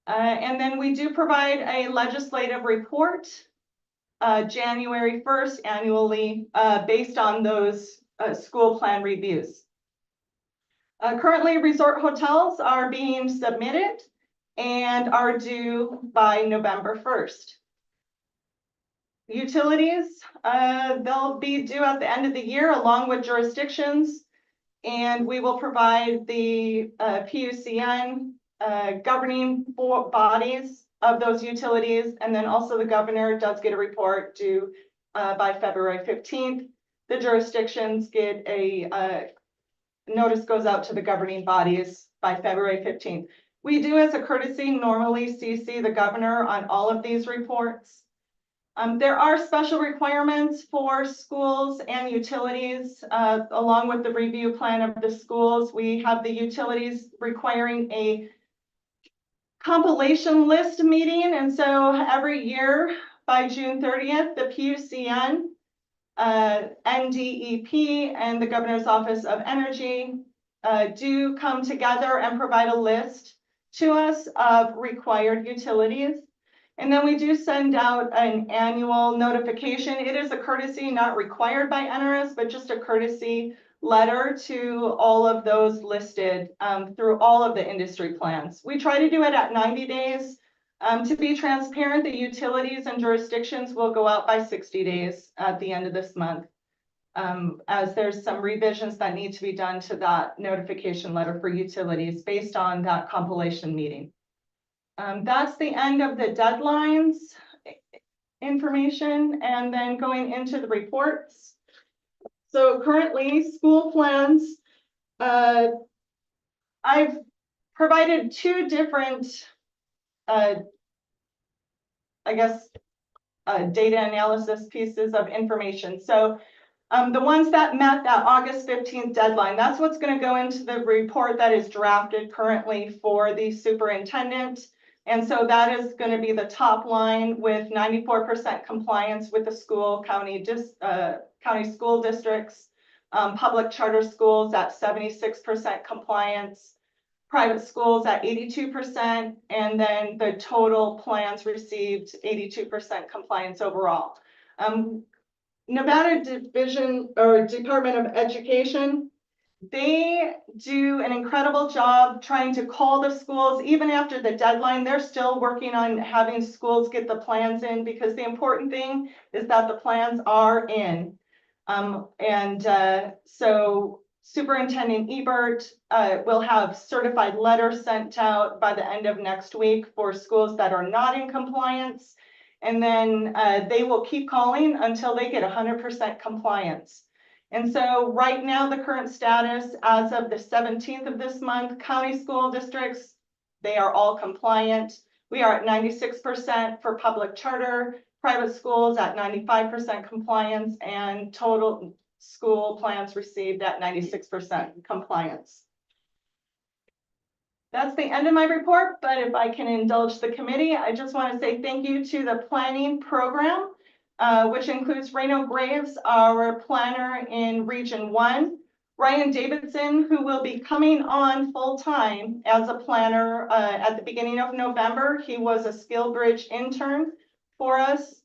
And then we do provide a legislative report January 1st annually, based on those school plan reviews. Currently, resort hotels are being submitted and are due by November 1st. Utilities, they'll be due at the end of the year along with jurisdictions, and we will provide the PUCN governing bodies of those utilities, and then also the governor does get a report due by February 15th. The jurisdictions get a notice goes out to the governing bodies by February 15th. We do, as a courtesy, normally CC the governor on all of these reports. There are special requirements for schools and utilities, along with the review plan of the schools. We have the utilities requiring a compilation list meeting. And so every year by June 30th, the PUCN, NDEP, and the Governor's Office of Energy do come together and provide a list to us of required utilities. And then we do send out an annual notification. It is a courtesy, not required by NRS, but just a courtesy letter to all of those listed through all of the industry plans. We try to do it at 90 days. To be transparent, the utilities and jurisdictions will go out by 60 days at the end of this month, as there's some revisions that need to be done to that notification letter for utilities based on that compilation meeting. That's the end of the deadlines information, and then going into the reports. So currently, school plans, I've provided two different data analysis pieces of information. So the ones that met that August 15th deadline, that's what's going to go into the report that is drafted currently for the superintendent. And so that is going to be the top line with 94% compliance with the school, county school districts, public charter schools at 76% compliance, private schools at 82%, and then the total plans received 82% compliance overall. Nevada Department of Education, they do an incredible job trying to call the schools. Even after the deadline, they're still working on having schools get the plans in, because the important thing is that the plans are in. So Superintendent Ebert will have certified letters sent out by the end of next week for schools that are not in compliance. And then they will keep calling until they get 100% compliance. And so right now, the current status as of the 17th of this month, county school districts, they are all compliant. We are at 96% for public charter, private schools at 95% compliance, and total school plans received at 96% compliance. That's the end of my report, but if I can indulge the committee, I just want to say thank you to the planning program, which includes Reno Graves, our planner in Region 1, Ryan Davidson, who will be coming on full-time as a planner at the beginning of November. He was a SkillBridge intern for us,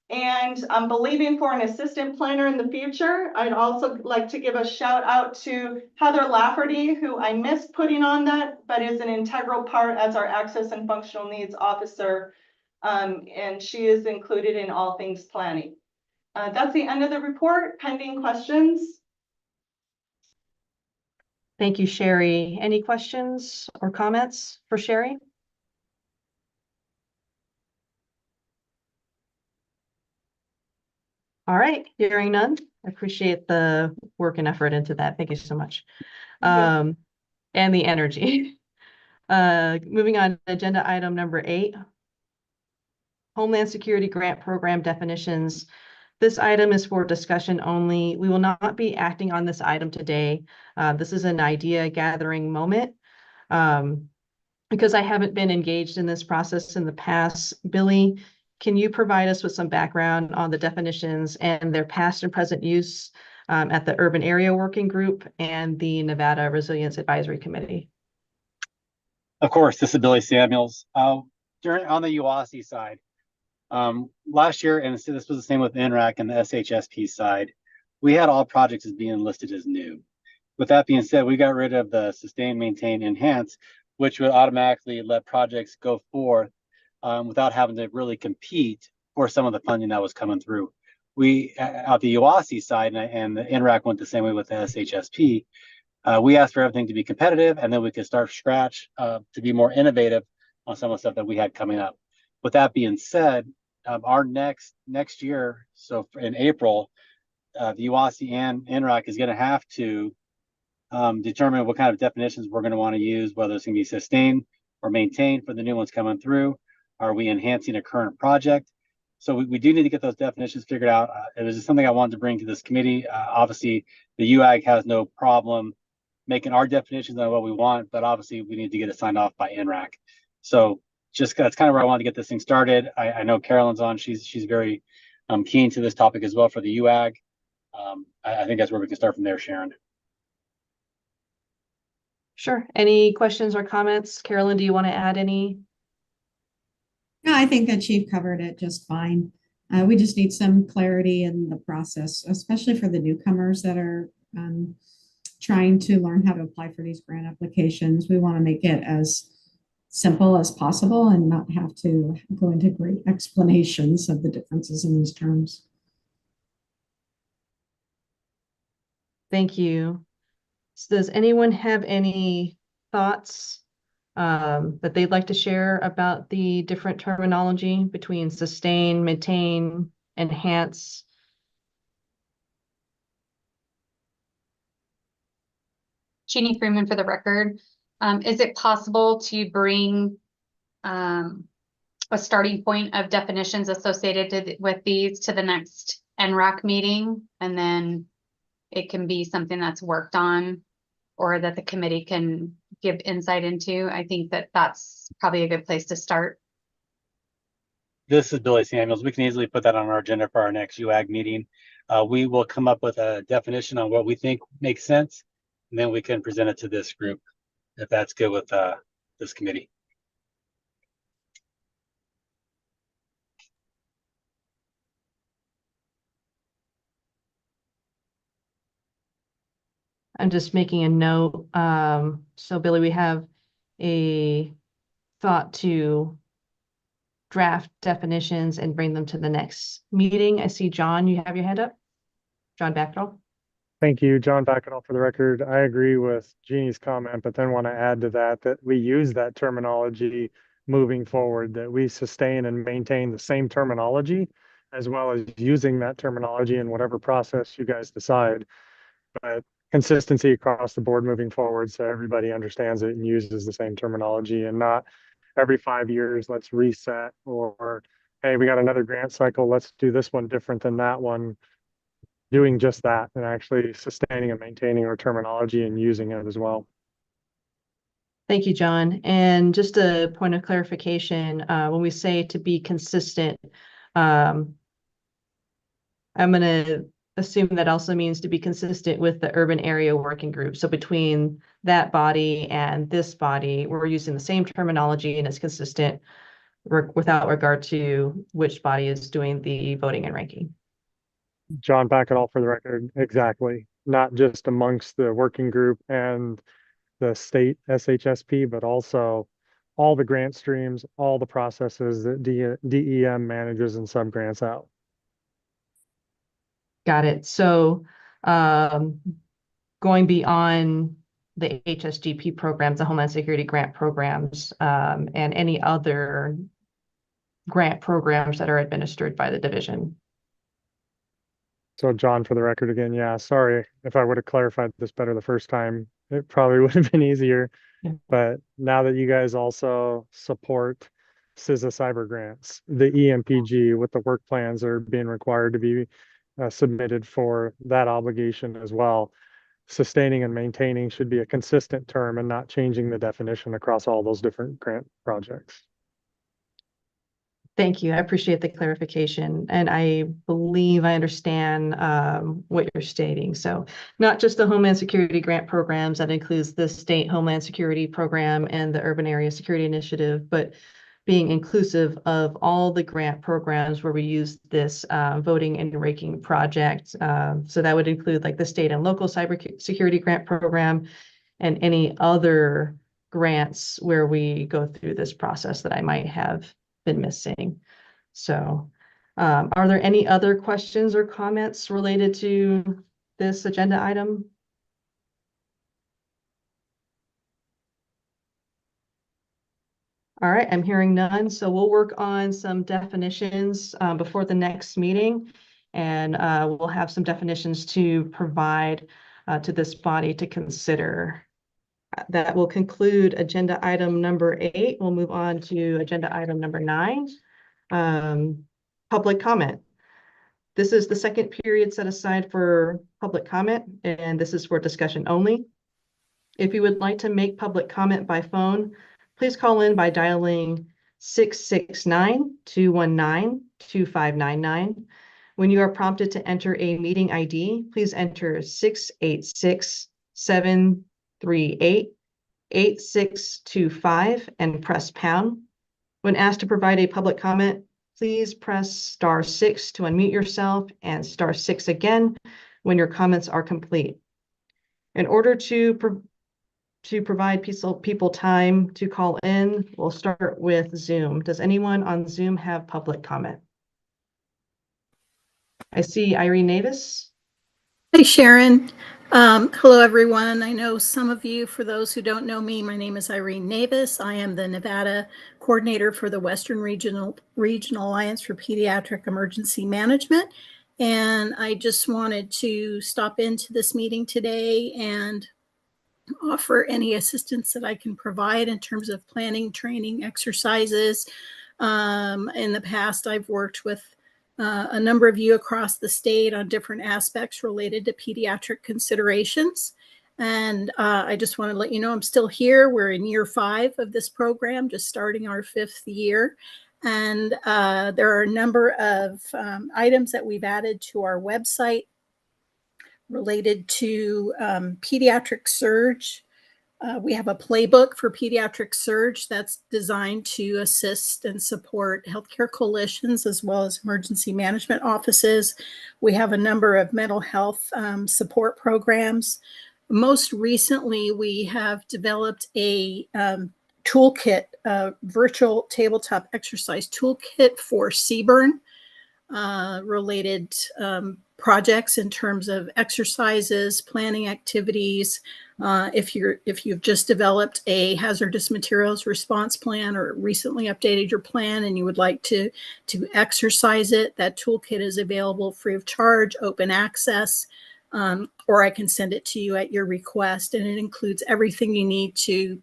and I'm believing for an assistant planner in the future. I'd also like to give a shout out to Heather Lafferty, who I missed putting on that, but is an integral part as our access and functional needs officer. And she is included in all things planning. That's the end of the report. Pending questions. Thank you, Sherry. Any questions or comments for Sherry? All right, hearing none. I appreciate the work and effort into that. Thank you so much. And the energy. Moving on to agenda item number 8. Homeland Security Grant Program definitions. This item is for discussion only. We will not be acting on this item today. This is an idea gathering moment. Because I haven't been engaged in this process in the past, Billy, can you provide us with some background on the definitions and their past and present use at the Urban Area Working Group and the Nevada Resilience Advisory Committee? Of course, this is Billy Samuels. On the UASI side, Last year, and this was the same with NRAC and the SHSP side, we had all projects as being listed as new. With that being said, we got rid of the sustain, maintain, enhance, which would automatically let projects go forth without having to really compete for some of the funding that was coming through. We, at the UASI side, and the NRAC went the same way with the SHSP, we asked for everything to be competitive, and then we could start from scratch to be more innovative on some of the stuff that we had coming up. With that being said, our next year, so in April, the UASI and NRAC is going to have to determine what kind of definitions we're going to want to use, whether it's going to be sustain or maintain for the new ones coming through. Are we enhancing a current project? So we do need to get those definitions figured out. It was just something I wanted to bring to this committee. Obviously, the UAG has no problem making our definitions on what we want, but obviously we need to get it signed off by NRAC. So just that's kind of where I wanted to get this thing started. I know Carolyn's on. She's very keen to this topic as well for the UAG. I think that's where we can start from there, Sharon. Sure. Any questions or comments? Carolyn, do you want to add any? No, I think the chief covered it just fine. We just need some clarity in the process, especially for the newcomers that are trying to learn how to apply for these grant applications. We want to make it as simple as possible and not have to go into great explanations of the differences in these terms. Thank you. So does anyone have any thoughts that they'd like to share about the different terminology between sustain, maintain, enhance? Jeannie Freeman for the record. Is it possible to bring a starting point of definitions associated with these to the next NRAC meeting, and then it can be something that's worked on or that the committee can give insight into? I think that that's probably a good place to start. This is Billy Samuels. We can easily put that on our agenda for our next UAG meeting. We will come up with a definition on what we think makes sense, and then we can present it to this group, if that's good with this committee. I'm just making a note. So Billy, we have a thought to draft definitions and bring them to the next meeting. I see John, you have your hand up. John Backdahl. Thank you, John Backdahl for the record. I agree with Jeannie's comment, but then want to add to that we use that terminology moving forward, that we sustain and maintain the same terminology, as well as using that terminology in whatever process you guys decide. But consistency across the board moving forward, so everybody understands it and uses the same terminology, and not every 5 years, let's reset, or, hey, we got another grant cycle, let's do this one different than that one. Doing just that and actually sustaining and maintaining our terminology and using it as well. Thank you, John. And just a point of clarification, when we say to be consistent, I'm going to assume that also means to be consistent with the urban area working group. So between that body and this body, we're using the same terminology and it's consistent without regard to which body is doing the voting and ranking. John Backdahl for the record, exactly. Not just amongst the working group and the state SHSP, but also all the grant streams, all the processes that DEM manages and sub-grants out. Got it. So going beyond the HSGP programs, the Homeland Security grant programs, and any other grant programs that are administered by the division. So John, for the record again, yeah, sorry if I would have clarified this better the first time, it probably would have been easier. Yeah. But now that you guys also support CISA cyber grants, the EMPG with the work plans are being required to be submitted for that obligation as well. Sustaining and maintaining should be a consistent term and not changing the definition across all those different grant projects. Thank you. I appreciate the clarification. And I believe I understand what you're stating. So not just the Homeland Security grant programs, that includes the state Homeland Security program and the Urban Area Security Initiative, but being inclusive of all the grant programs where we use this voting and ranking project. So that would include like the state and local cybersecurity grant program and any other grants where we go through this process that I might have been missing. So are there any other questions or comments related to this agenda item? All right, I'm hearing none. So we'll work on some definitions before the next meeting. And we'll have some definitions to provide to this body to consider. That will conclude agenda item number 8. We'll move on to agenda item number 9, public comment. This is the second period set aside for public comment, and this is for discussion only. If you would like to make public comment by phone, please call in by dialing 669-219-2599. When you are prompted to enter a meeting ID, please enter 686-738-8625 and press pound. When asked to provide a public comment, please press *6 to unmute yourself and *6 again when your comments are complete. In order to provide people time to call in, we'll start with Zoom. Does anyone on Zoom have public comment? I see Irene Navis. Hey, Sharon. Hello, everyone. I know some of you, for those who don't know me, my name is Irene Navis. I am the Nevada coordinator for the Western Regional Alliance for Pediatric Emergency Management. And I just wanted to stop into this meeting today and offer any assistance that I can provide in terms of planning, training, exercises. In the past, I've worked with a number of you across the state on different aspects related to pediatric considerations. And I just want to let you know I'm still here. We're in year 5 of this program, just starting our 5th year. And there are a number of items that we've added to our website related to pediatric surge. We have a playbook for pediatric surge that's designed to assist and support healthcare coalitions as well as emergency management offices. We have a number of mental health support programs. Most recently, we have developed a toolkit, a virtual tabletop exercise toolkit for CBURN related projects in terms of exercises, planning activities. If you've just developed a hazardous materials response plan or recently updated your plan and you would like to exercise it, that toolkit is available free of charge, open access, or I can send it to you at your request. And it includes everything you need to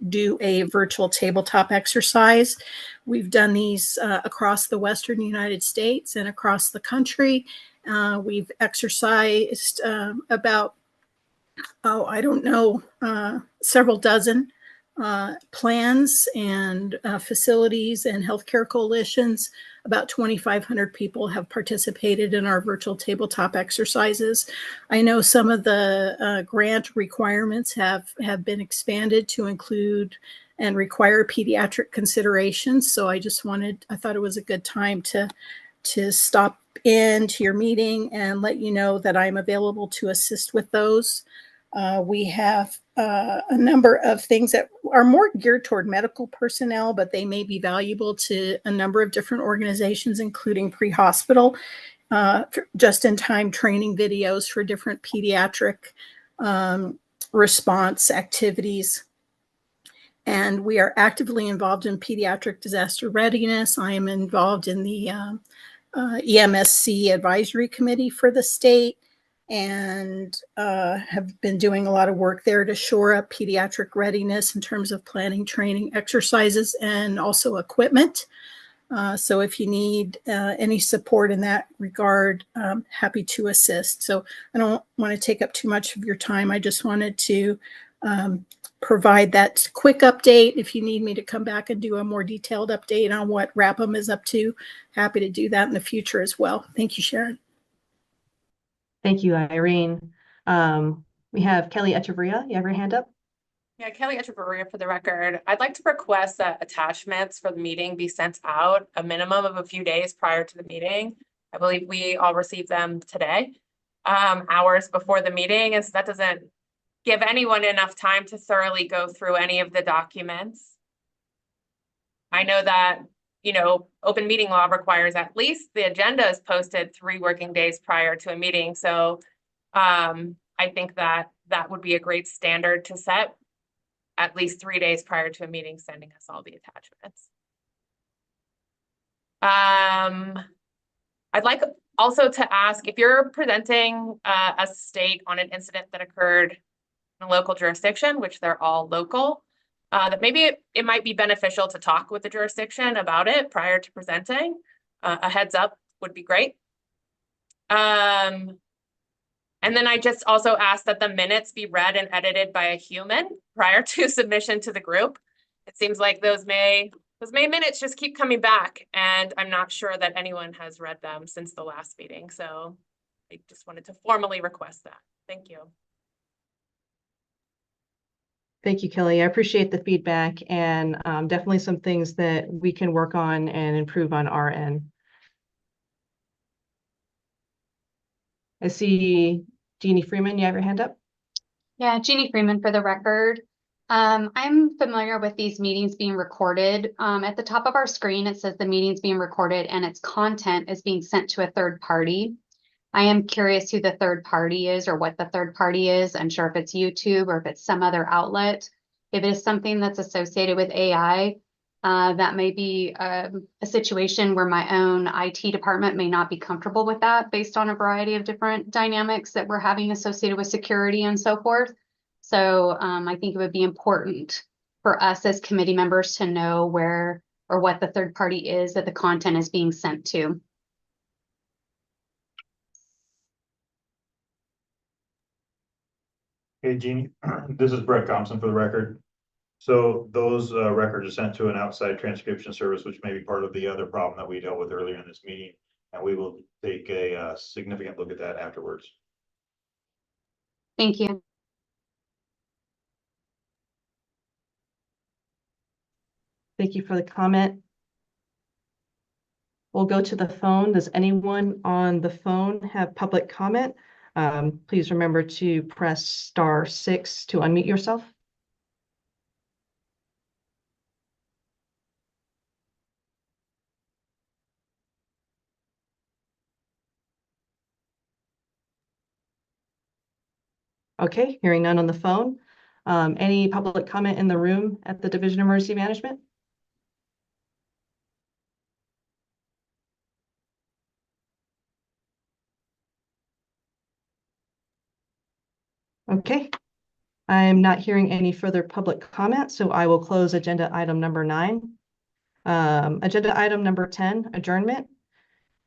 do a virtual tabletop exercise. We've done these across the Western United States and across the country. We've exercised about, several dozen plans and facilities and healthcare coalitions. About 2,500 people have participated in our virtual tabletop exercises. I know some of the grant requirements have been expanded to include and require pediatric considerations. So I thought it was a good time to stop into your meeting and let you know that I'm available to assist with those. We have a number of things that are more geared toward medical personnel, but they may be valuable to a number of different organizations, including pre-hospital, just-in-time training videos for different pediatric response activities. And we are actively involved in pediatric disaster readiness. I am involved in the EMSC advisory committee for the state and have been doing a lot of work there to shore up pediatric readiness in terms of planning, training, exercises, and also equipment. So if you need any support in that regard, I'm happy to assist. So I don't want to take up too much of your time. I just wanted to provide that quick update. If you need me to come back and do a more detailed update on what RAPM is up to, happy to do that in the future as well. Thank you, Sharon. Thank you, Irene. We have Kelly Echeverria. You have your hand up? Yeah, Kelly Echeverria for the record. I'd like to request that attachments for the meeting be sent out a minimum of a few days prior to the meeting. I believe we all received them today, hours before the meeting, and so that doesn't give anyone enough time to thoroughly go through any of the documents. I know that, you know, open meeting law requires at least the agenda is posted 3 working days prior to a meeting. So I think that that would be a great standard to set, at least 3 days prior to a meeting, sending us all the attachments. I'd like also to ask if you're presenting a state on an incident that occurred in a local jurisdiction, which they're all local, that maybe it might be beneficial to talk with the jurisdiction about it prior to presenting. A heads up would be great. And then I just also asked that the minutes be read and edited by a human prior to submission to the group. It seems like those May minutes just keep coming back, and I'm not sure that anyone has read them since the last meeting. So I just wanted to formally request that. Thank you. Thank you, Kelly. I appreciate the feedback, and definitely some things that we can work on and improve on our end. I see Jeannie Freeman, you have your hand up? Yeah, Jeannie Freeman for the record. I'm familiar with these meetings being recorded. At the top of our screen, it says the meeting's being recorded and its content is being sent to a third party. I am curious who the third party is or what the third party is. I'm sure if it's YouTube or if it's some other outlet. If it is something that's associated with AI, that may be a situation where my own IT department may not be comfortable with that based on a variety of different dynamics that we're having associated with security and so forth. So I think it would be important for us as committee members to know where or what the third party is that the content is being sent to. Hey, Jeannie, this is Brett Thompson for the record. So those records are sent to an outside transcription service, which may be part of the other problem that we dealt with earlier in this meeting. And we will take a significant look at that afterwards. Thank you. Thank you for the comment. We'll go to the phone. Does anyone on the phone have public comment? Please remember to press *6 to unmute yourself. Okay, hearing none on the phone. Any public comment in the room at the Division of Emergency Management? Okay, I'm not hearing any further public comment, so I will close agenda item number 9. Agenda item number 10, adjournment.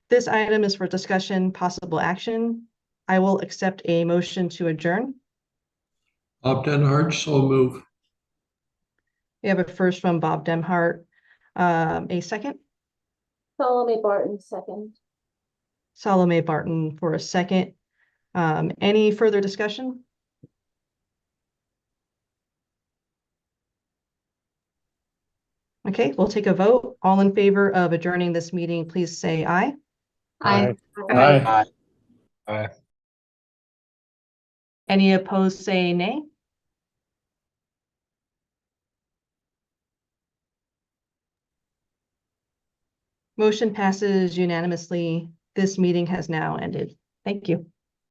This item is for discussion, possible action. I will accept a motion to adjourn. Bob Denhart, so move. We have a first from Bob Demhart. A second? Salome Barton, second. Salome Barton for a second. Any further discussion? Okay, we'll take a vote. All in favor of adjourning this meeting, please say aye. Aye. Aye. Aye. Any opposed, say nay. Motion passes unanimously. This meeting has now ended. Thank you.